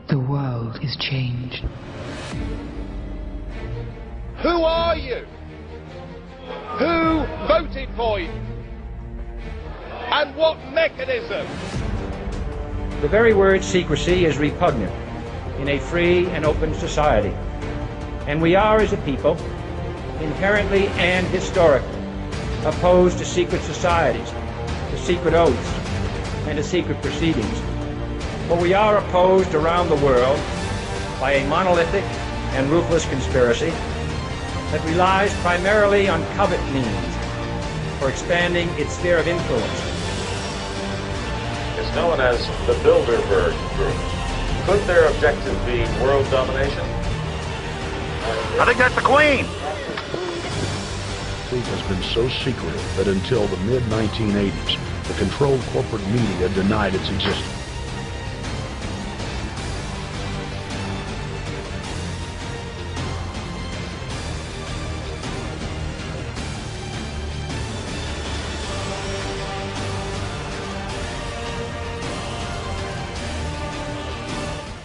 The world is changed. Who are you? Who voted for you? And what mechanism? The very word secrecy is repugnant in a free and open society. And we are, as a people, inherently and historically opposed to secret societies, to secret oaths, and to secret proceedings. But we are opposed around the world by a monolithic and ruthless conspiracy that relies primarily on covert means for expanding its sphere of influence. It's known as the Bilderberg Group. Could their objective be world domination? I think that's the Queen. The has been so secretive that until the mid-1980s, the controlled corporate media denied its existence.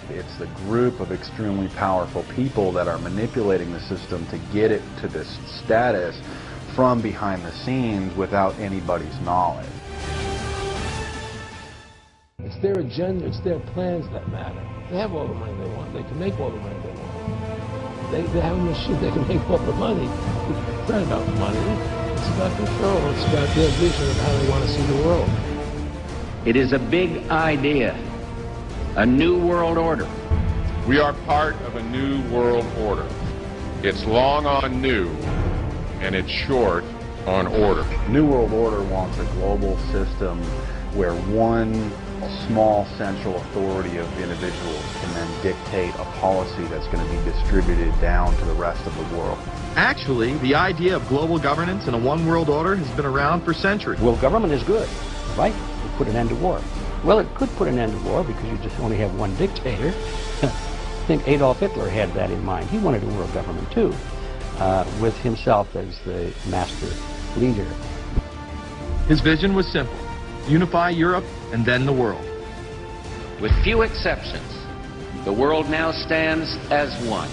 It's the group of extremely powerful people that are manipulating the system to get it to this status from behind the scenes without anybody's knowledge. It's their agenda, it's their plans that matter. They have all the money they want. They can make all the money they want. They have a machine, they can make all the money. It's not about money. It's about control. It's about their vision of how they want to see the world. It is a big idea. A new world order. We are part of a new world order. It's long on new, and it's short on order. New World Order wants a global system where one small central authority of individuals can then dictate a policy that's going to be distributed down to the rest of the world. Actually, the idea of global governance and a one world order has been around for centuries. Well, government is good, right? It put an end to war. Well, it could put an end to war because you just only have one dictator. I think Adolf Hitler had that in mind. He wanted a world government too, with himself as the master leader. His vision was simple: unify Europe and then the world. With few exceptions, the world now stands as one.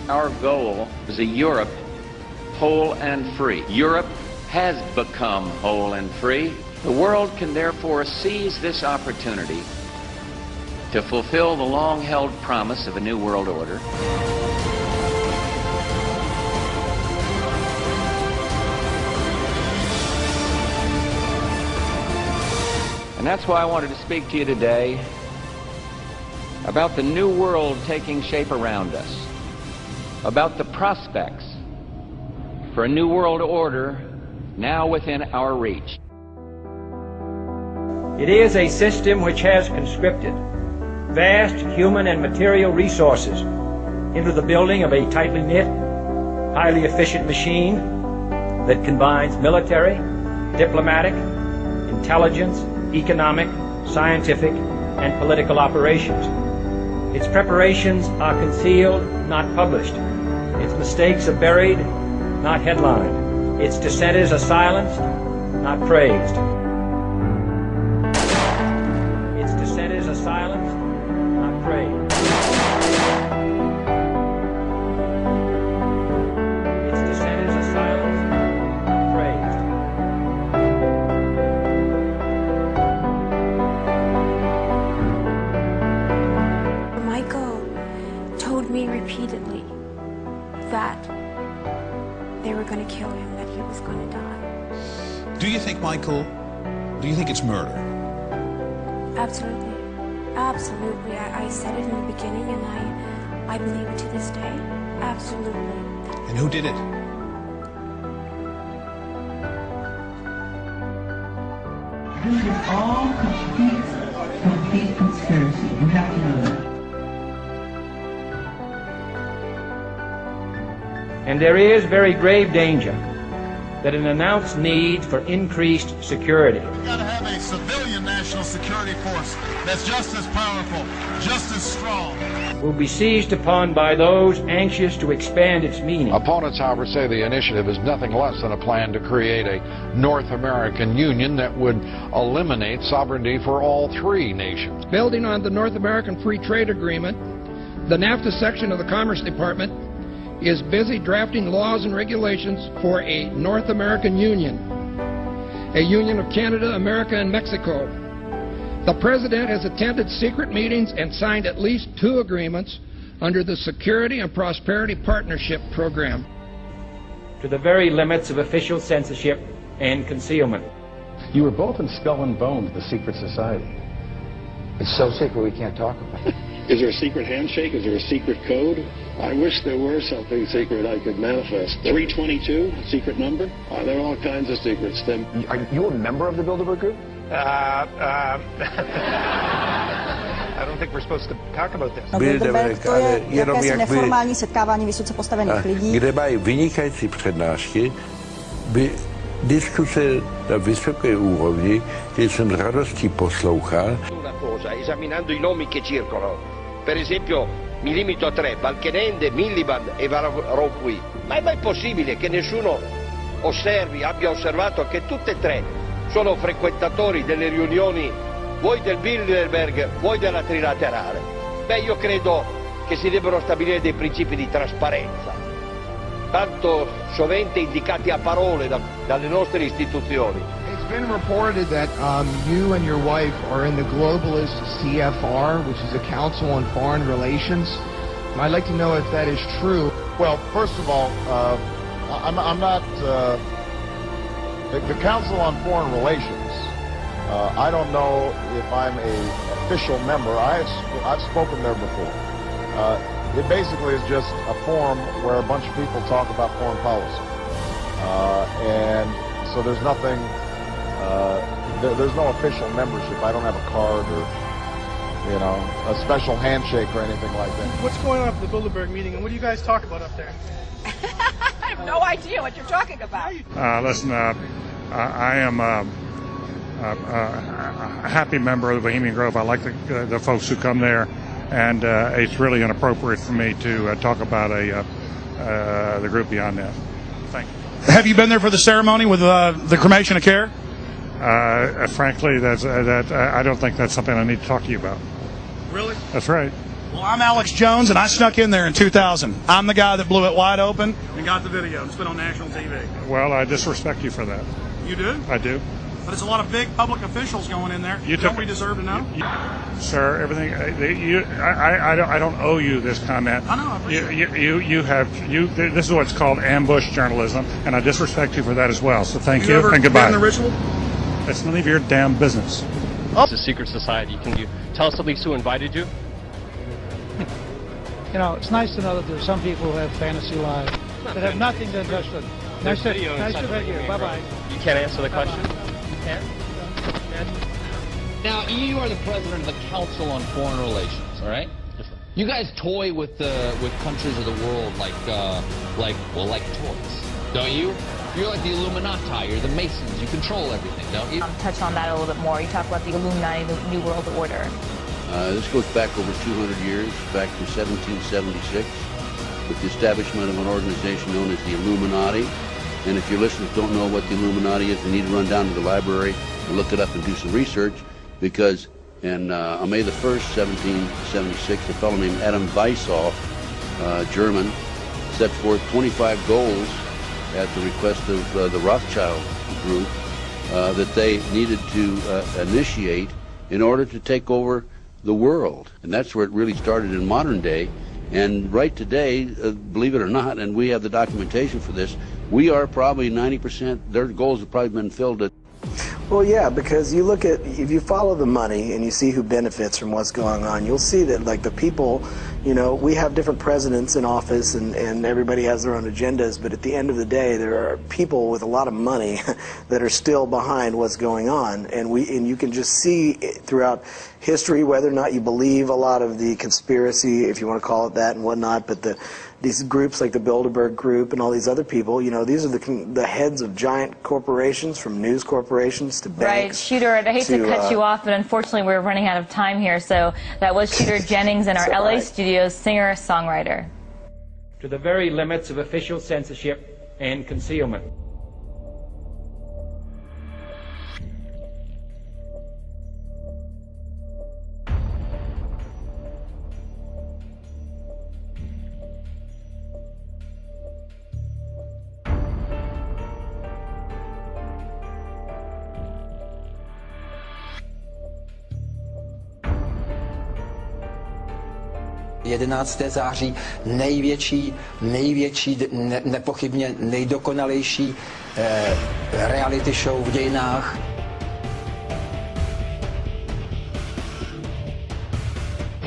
Our goal is a Europe whole and free. Europe has become whole and free. The world can therefore seize this opportunity to fulfill the long-held promise of a new world order. And that's why I wanted to speak to you today about the new world taking shape around us, about the prospects for a new world order now within our reach. It is a system which has conscripted vast human and material resources into the building of a tightly knit, highly efficient machine that combines military, diplomatic, intelligence, economic, scientific, and political operations. Its preparations are concealed, not published. Its mistakes are buried, not headlined. Its dissenters are silenced, not praised. Its dissenters are silenced, not praised. Its dissenters are silenced, not praised. Michael told me repeatedly that they were going to kill him, that he was going to die. Do you think it's murder? Absolutely. Absolutely. I said it in the beginning, and I believe it to this day. Absolutely. And who did it? This is all complete conspiracy. You have to know that. And there is very grave danger that an announced need for increased security We've got to have a civilian national national security force that's just as powerful, just as strong. Will be seized upon by those anxious to expand its meaning. Opponents, however, say the initiative is nothing less than a plan to create a North American Union that would eliminate sovereignty for all three nations. Building on the North American Free Trade Agreement, the NAFTA section of the Commerce Department is busy drafting laws and regulations for a North American Union, a union of Canada, America, and Mexico. The President has attended secret meetings and signed at least 2 agreements under the Security and Prosperity Partnership Program. To the very limits of official censorship and concealment. You were both in Skull and Bones, the secret society. It's so secret we can't talk about it. Is there a secret handshake? Is there a secret code? I wish there were something secret I could manifest. 322, secret number? There are all kinds of secrets, Tim. Are you a member of the Bilderberg Group? I don't think we're supposed to talk about this. Bilderberg to je jakési neformální setkávání vysoce postavených lidí. Kde mají vynikající přednášky, by diskuse na vysoké úrovni, che jsem s radostí poslouchal. Una cosa, esaminando i nomi che circolano, per esempio mi limito a 3, Balkenende, Miliband e Rompuy. Ma è mai possibile che nessuno abbia osservato che tutte e 3 sono frequentatori delle riunioni vuoi del Bilderberg, vuoi della trilaterale? Beh, io credo che si debbano stabilire dei principi di trasparenza, tanto sovente indicati a parole dalle nostre istituzioni. It's been reported that you and your wife are in the globalist CFR, which is the Council on Foreign Relations. I'd like to know if that is true. Well, first of all, I'm not the Council on Foreign Relations. I don't know if I'm an official member. I've spoken there before. It basically is just a forum where a bunch of people talk about foreign policy. And so there's nothing, there's no official membership. I don't have a card or, you know, a special handshake or anything like that. What's going on at the Bilderberg meeting, and what do you guys talk about up there? I have no idea what you're talking about. Listen, I am a happy member of the Bohemian Grove. I like the folks who come there, and it's really inappropriate for me to talk about the group beyond that. Thank you. Have you been there for the ceremony with the cremation of care? Frankly, I don't think that's something I need to talk to you about. Really? That's right. Well, I'm Alex Jones, and I snuck in there in 2000. I'm the guy that blew it wide open and got the video. It's been on national TV. Well, I disrespect you for that. You do? I do. But there's a lot of big public officials going in there. Don't we deserve to know? Sir, everything. I don't owe you this comment. I know. I appreciate it. This is what's called ambush journalism, and I disrespect you for that as well. So thank you ever and goodbye. Been in the ritual? It's none of your damn business. It's a secret society. Can you tell us at least who invited you? You know, it's nice to know that there's some people who have fantasy lives that have nothing to invest in. Nice to meet you. Bye-bye. You can't answer the question? You can't? Now, you are the president of the Council on Foreign Relations, all right? You guys toy with countries of the world like toys, don't you? You're like the Illuminati, you're the Masons, you control everything, don't you? Touch on that a little bit more. You talk about the Illuminati, the New World Order. This goes back over 200 years, back to 1776, with the establishment of an organization known as the Illuminati. And if your listeners don't know what the Illuminati is, they need to run down to the library and look it up and do some research, because on May the 1st, 1776, a fellow named Adam Weishaupt, German, set forth 25 goals at the request of the Rothschild group that they needed to initiate in order to take over the world. And that's where it really started in modern day. And right today, believe it or not, and we have the documentation for this, we are probably 90%, their goals have probably been filled at. Well, yeah, because you look at, if you follow the money and you see who benefits from what's going on, you'll see that, like, the people You know, we have different presidents in office, and everybody has their own agendas, but at the end of the day, there are people with a lot of money that are still behind what's going on, and you can just see throughout history, whether or not you believe a lot of the conspiracy, if you want to call it that and whatnot, but these groups like the Bilderberg Group and all these other people, you know, these are the heads of giant corporations, from news corporations to banks. Right, Shooter, I hate to cut you off, but unfortunately we're running out of time here. So that was Shooter Jennings in our LA studios, singer-songwriter. To the very limits of official censorship and concealment. září největší, nepochybně nejdokonalejší reality show v dějinách.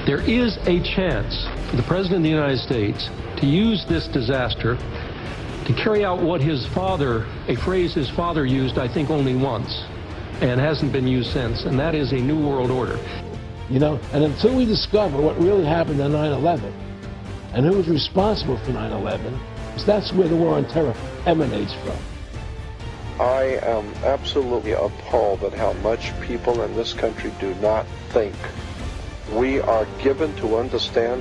There is a chance for the President of the United States to use this disaster to carry out what his father, a phrase his father used, I think, only once, and hasn't been used since, and that is a new world order. You know, and until we discover what really happened on 9/11 and who was responsible for 9/11, that's where the war on terror emanates from. I am absolutely appalled at how much people in this country do not think. We are given to understand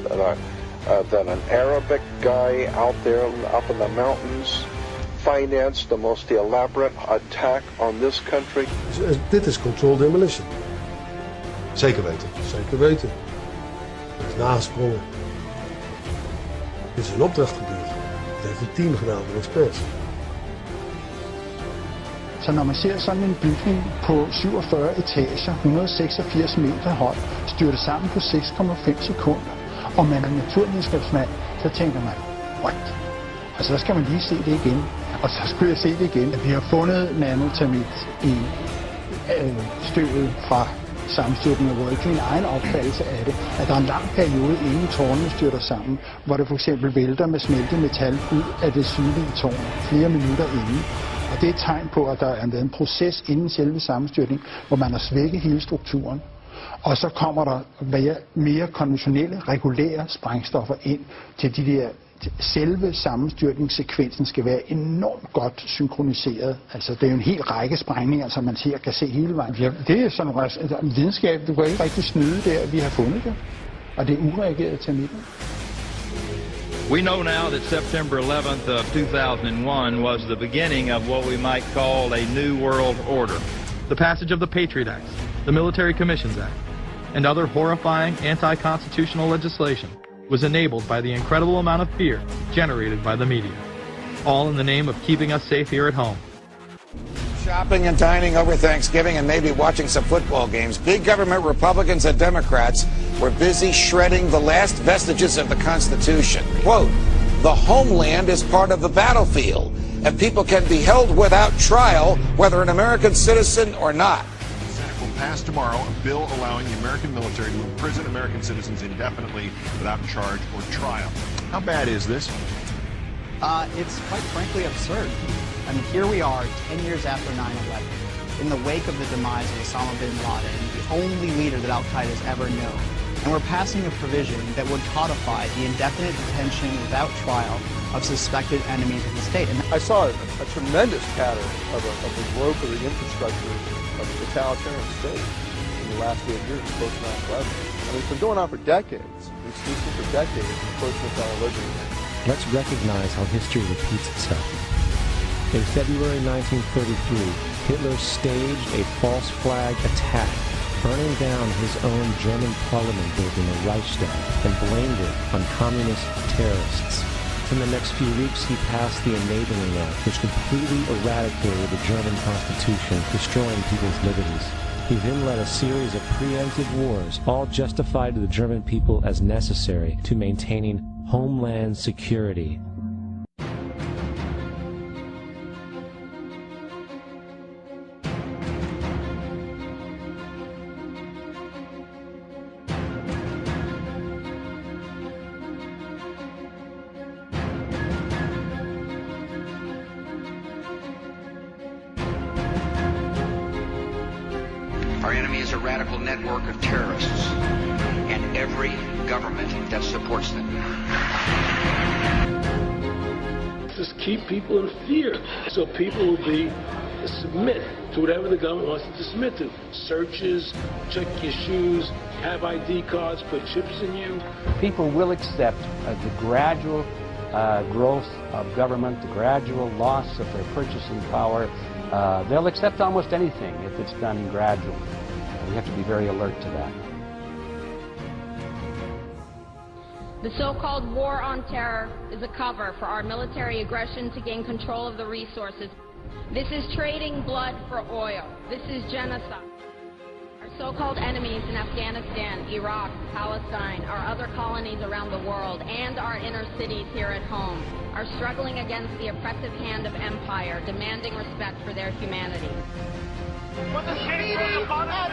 that an Arabic guy out there up in the mountains financed the most elaborate attack on this country. Dit is controlled demolition. Zeker weten. Zeker weten. Dat is nagesprongen. Dit is een opdracht gebeurd. Dat heeft een team gedaan van experts. Så når man ser sådan en bygning på 47 etager, 186 meter høj, styrte sammen på 6,5 sekunder, og man er naturvidenskabsmand, så tænker man, what? Altså, så skal man lige se det igen. Og så skulle jeg se det igen. Vi har fundet nanotermit i støvet fra sammenstyrtningen, hvor ikke min egen opfattelse af det, at der er en lang periode, inden tårnene styrter sammen, hvor det for eksempel vælter med smeltet metal ud af det sydlige tårn flere minutter inden. Og det er et tegn på, at der er en proces inden selve sammenstyrtning, hvor man har svækket hele strukturen. Og så kommer der mere konventionelle, regulære sprængstoffer ind til de der. Selve sammenstyrtningssekvensen skal være enormt godt synkroniseret. Altså, det er jo en hel række sprængninger, som man her kan se hele vejen. Det er sådan en videnskab, du kan ikke rigtig snyde der, vi har fundet det. Og det er ureageret termitten. We know now that September 11th of 2001 was the beginning of what we might call a new world order. The passage of the Patriot Act, the Military Commissions Act, and other horrifying anti-constitutional legislation was enabled by the incredible amount of fear generated by the media, all in the name of keeping us safe here at home. Shopping and dining over Thanksgiving and maybe watching some football games. Big government Republicans and Democrats were busy shredding the last vestiges of the Constitution. Quote, the homeland is part of the battlefield, and people can be held without trial, whether an American citizen or not. Pass tomorrow a bill allowing the American military to imprison American citizens indefinitely without charge or trial. How bad is this? It's quite frankly absurd. I mean, here we are 10 years after 9/11, in the wake of the demise of Osama bin Laden, the only leader that Al-Qaeda has ever known. And we're passing a provision that would codify the indefinite detention without trial of suspected enemies of the state. And I saw a tremendous pattern of the growth of the infrastructure of the totalitarian state in the last 8 years post 9/11. I mean, it's been going on for decades. We've seen it for decades post 9/11. Let's recognize how history repeats itself. In February 1933, Hitler staged a false flag attack, burning down his own German parliament building, the Reichstag, and blamed it on communist terrorists. In the next few weeks, he passed the Enabling Act, which completely eradicated the German Constitution, destroying people's liberties. He then led a series of preemptive wars, all justified to the German people as necessary to maintaining homeland security. radical network of terrorists and every government that supports them. Just keep people in fear so people will submit to whatever the government wants them to submit to. Searches, check your shoes, have ID cards, put chips in you. People will accept the gradual growth of government, the gradual loss of their purchasing power. They'll accept almost anything if it's done gradually. We have to be very alert to that. The so-called war on terror is a cover for our military aggression to gain control of the resources. This is trading blood for oil. This is genocide. Our so-called enemies in Afghanistan, Iraq, Palestine, our other colonies around the world, and our inner cities here at home are struggling against the oppressive hand of empire, demanding respect for their humanity. For the speedy and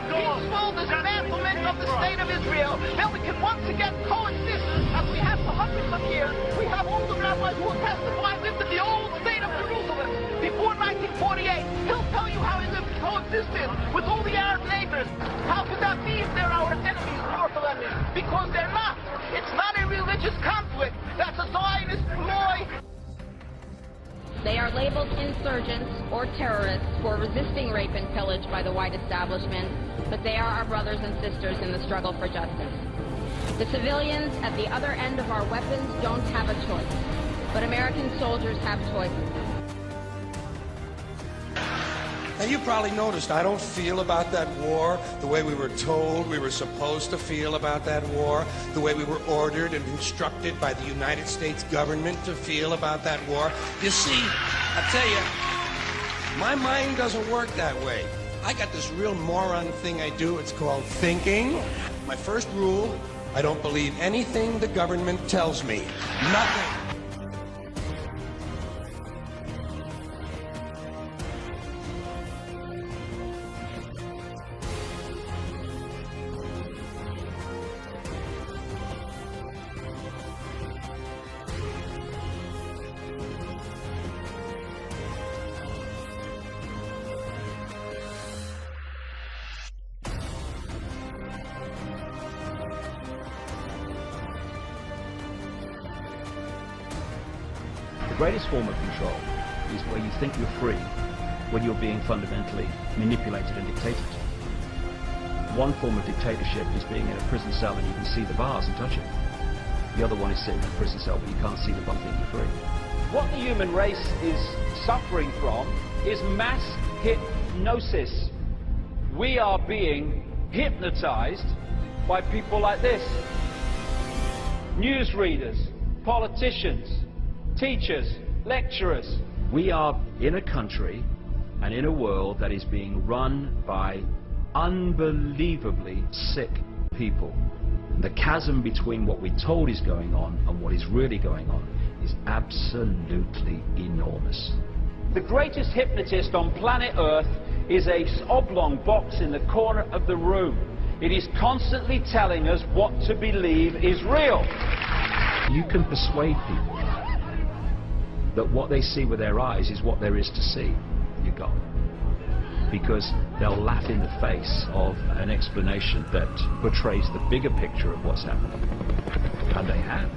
peaceful dismantlement of the state of Israel, then we can once again coexist as we have for hundreds of years. We have all the rabbis who will testify lived in the old state of Jerusalem before 1948. He'll tell you how he coexisted with all the Arab neighbors. How could that be if they're our enemies, powerful enemies? Because they're not. It's not a religious conflict. That's a Zionist ploy. They are labeled insurgents or terrorists for resisting rape and pillage by the white establishment, but they are our brothers and sisters in the struggle for justice. The civilians at the other end of our weapons don't have a choice, but American soldiers have choices. Now, you probably noticed I don't feel about that war the way we were told we were supposed to feel about that war, the way we were ordered and instructed by the United States government to feel about that war. You see, I tell you, my mind doesn't work that way. I got this real moron thing I do. It's called thinking. My first rule, I don't believe anything the government tells me. Nothing. The greatest form of control is where you think you're free when you're being fundamentally manipulated and dictated to. One form of dictatorship is being in a prison cell and you can see the bars and touch it. The other one is sitting in a prison cell but you can't see the bar and think you're free. What the human race is suffering from is mass hypnosis. We are being hypnotized by people like this. Newsreaders, politicians, teachers, lecturers. We are in a country and in a world that is being run by unbelievably sick people. The chasm between what we're told is going on and what is really going on is absolutely enormous. The greatest hypnotist on planet Earth is an oblong box in the corner of the room. It is constantly telling us what to believe is real. You can persuade people that what they see with their eyes is what there is to see. You're gone. Because they'll laugh in the face of an explanation that portrays the bigger picture of what's happening. And they have.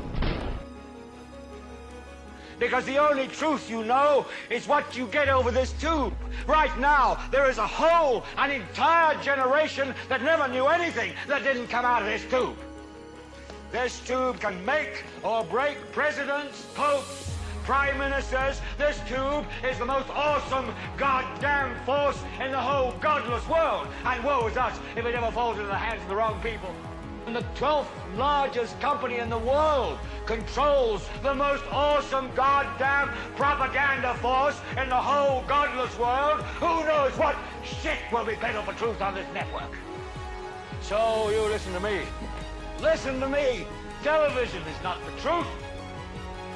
Because the only truth you know is what you get over this tube. Right now, there is an entire generation that never knew anything that didn't come out of this tube. This tube can make or break presidents, popes, prime ministers. This tube is the most awesome goddamn force in the whole godless world. And woe is us if it ever falls into the hands of the wrong people. And the 12th largest company in the world controls the most awesome goddamn propaganda force in the whole godless world. Who knows what shit will be peddled for truth on this network? So you listen to me. Listen to me. Television is not the truth.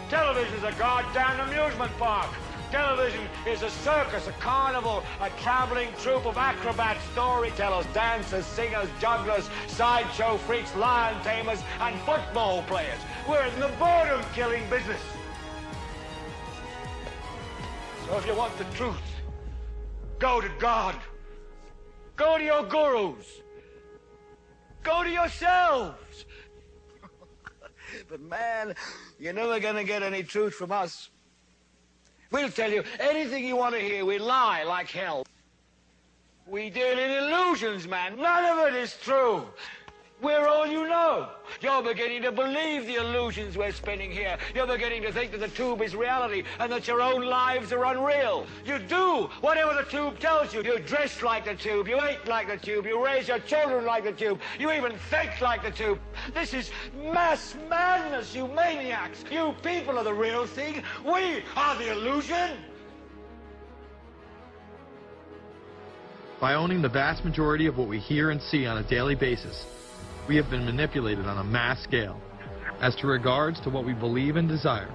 Television is a goddamn amusement park. Television is a circus, a carnival, a traveling troupe of acrobats, storytellers, dancers, singers, jugglers, sideshow freaks, lion tamers, and football players. We're in the boredom-killing business. So if you want the truth, go to God. Go to your gurus. Go to yourselves. But man, you're never gonna get any truth from us. We'll tell you anything you want to hear. We lie like hell. We deal in illusions, man. None of it is true. We're all you know. You're beginning to believe the illusions we're spinning here. You're beginning to think that the tube is reality and that your own lives are unreal. You do whatever the tube tells you. You dress like the tube. You eat like the tube. You raise your children like the tube. You even think like the tube. This is mass madness, you maniacs. You people are the real thing. We are the illusion. By owning the vast majority of what we hear and see on a daily basis, we have been manipulated on a mass scale as to regards to what we believe and desire,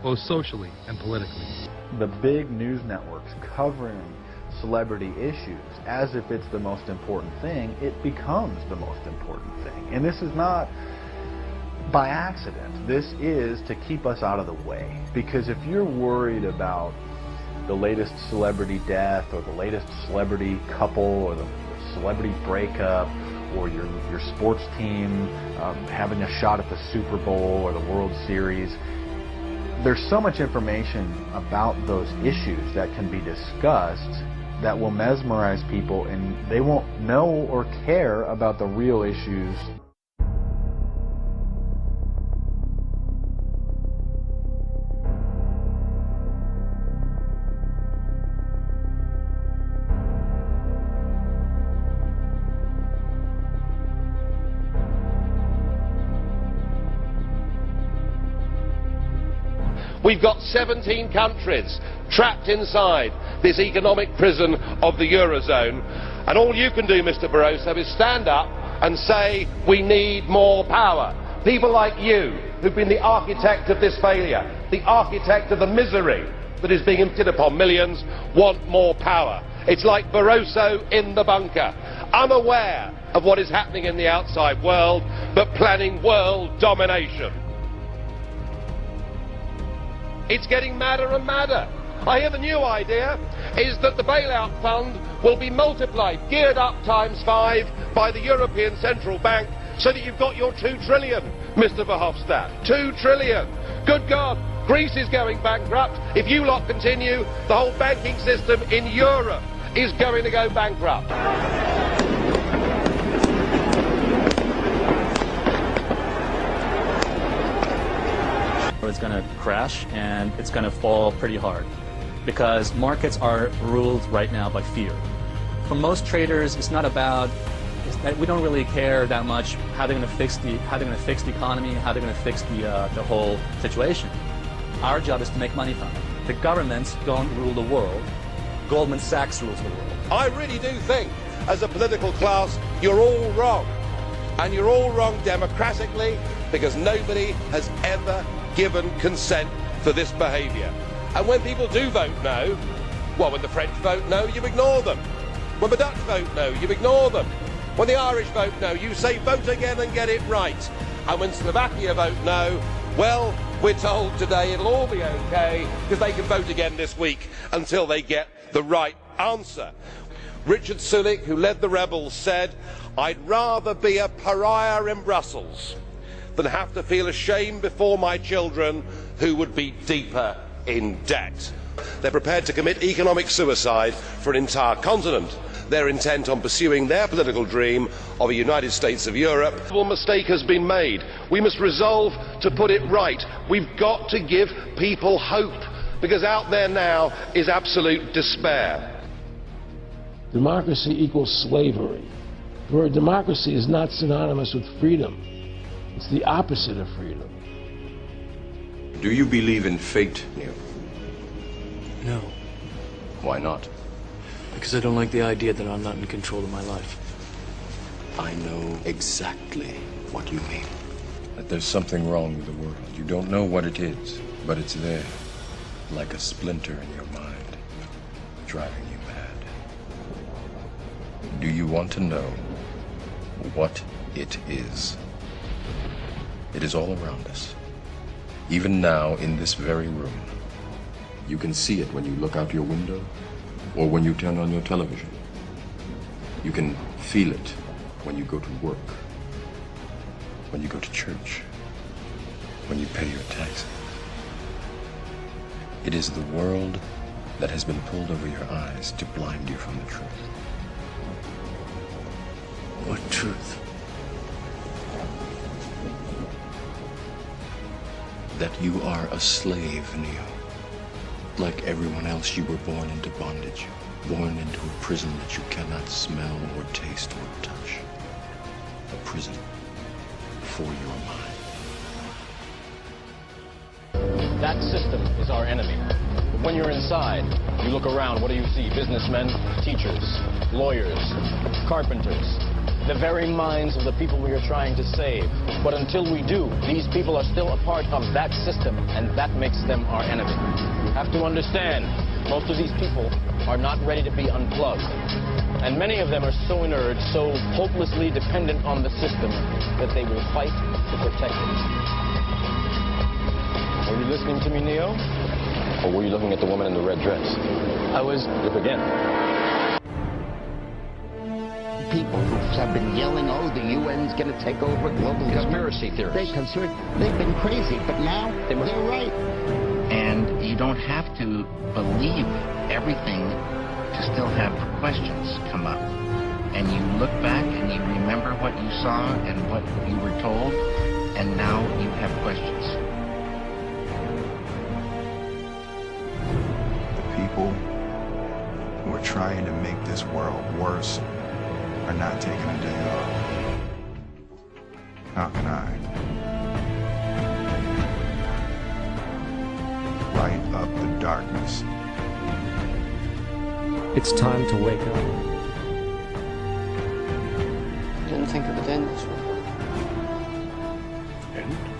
both socially and politically. The big news networks covering celebrity issues as if it's the most important thing, it becomes the most important thing. And this is not by accident. This is to keep us out of the way. Because if you're worried about the latest celebrity death or the latest celebrity couple or the celebrity breakup, or your sports team having a shot at the Super Bowl or the World Series. There's so much information about those issues that can be discussed that will mesmerize people, and they won't know or care about the real issues. We've got 17 countries trapped inside this economic prison of the Eurozone. And all you can do, Mr. Barroso, is stand up and say, we need more power. People like you, who've been the architect of this failure, the architect of the misery that is being inflicted upon millions, want more power. It's like Barroso in the bunker, unaware of what is happening in the outside world, but planning world domination. It's getting madder and madder. I hear the new idea is that the bailout fund will be multiplied, geared up ×5 by the European Central Bank, so that you've got your 2 trillion, Mr. Verhofstadt. 2 trillion. Good God, Greece is going bankrupt. If you lot continue, the whole banking system in Europe is going to go bankrupt. It's going to crash, and it's going to fall pretty hard because markets are ruled right now by fear. For most traders, it's not about, we don't really care that much how they're going to fix the economy, how they're going to fix the whole situation. Our job is to make money from it. The governments don't rule the world. Goldman Sachs rules the world. I really do think, as a political class, you're all wrong. And you're all wrong democratically, because nobody has ever given consent for this behaviour. And when people do vote no, well, when the French vote no, you ignore them. When the Dutch vote no, you ignore them. When the Irish vote no, you say vote again and get it right. And when Slovakia vote no, well, we're told today it'll all be okay because they can vote again this week until they get the right answer. Richard Sulik, who led the rebels, said, I'd rather be a pariah in Brussels than have to feel ashamed before my children who would be deeper in debt. They're prepared to commit economic suicide for an entire continent. They're intent on pursuing their political dream of a United States of Europe. A mistake has been made. We must resolve to put it right. We've got to give people hope, because out there now is absolute despair. Democracy equals slavery. Where democracy is not synonymous with freedom. It's the opposite of freedom. Do you believe in fate, Neil? No. Why not? Because I don't like the idea that I'm not in control of my life. I know exactly what you mean. That there's something wrong with the world. You don't know what it is, but it's there, like a splinter in your mind, driving you mad. Do you want to know what it is? It is all around us. Even now, in this very room. You can see it when you look out your window or when you turn on your television. You can feel it when you go to work when you go to church, when you pay your taxes. It is the world that has been pulled over your eyes to blind you from the truth. What truth? That you are a slave, Neo. Like everyone else, you were born into bondage, born into a prison that you cannot smell or taste or touch. A prison for your mind. That system is our enemy. When you're inside, you look around, what do you see? Businessmen, teachers, lawyers, carpenters, the very minds of the people we are trying to save. But until we do, these people are still a part of that system, and that makes them our enemy. You have to understand, most of these people are not ready to be unplugged. And many of them are so inert, so hopelessly dependent on the system, that they will fight to protect it. Were you listening to me, Neo? Or were you looking at the woman in the red dress? I was. Look again. People who have been yelling, oh, the UN's going to take over global conspiracy theorists. They've been crazy, but now they're right. And you don't have to believe everything to still have questions come up. And you look back and you remember what you saw and what you were told, and now you have questions. People who are trying to make this world worse are not taking a day off. How can I? Light up the darkness. It's time to wake up. I didn't think of it then this way. And?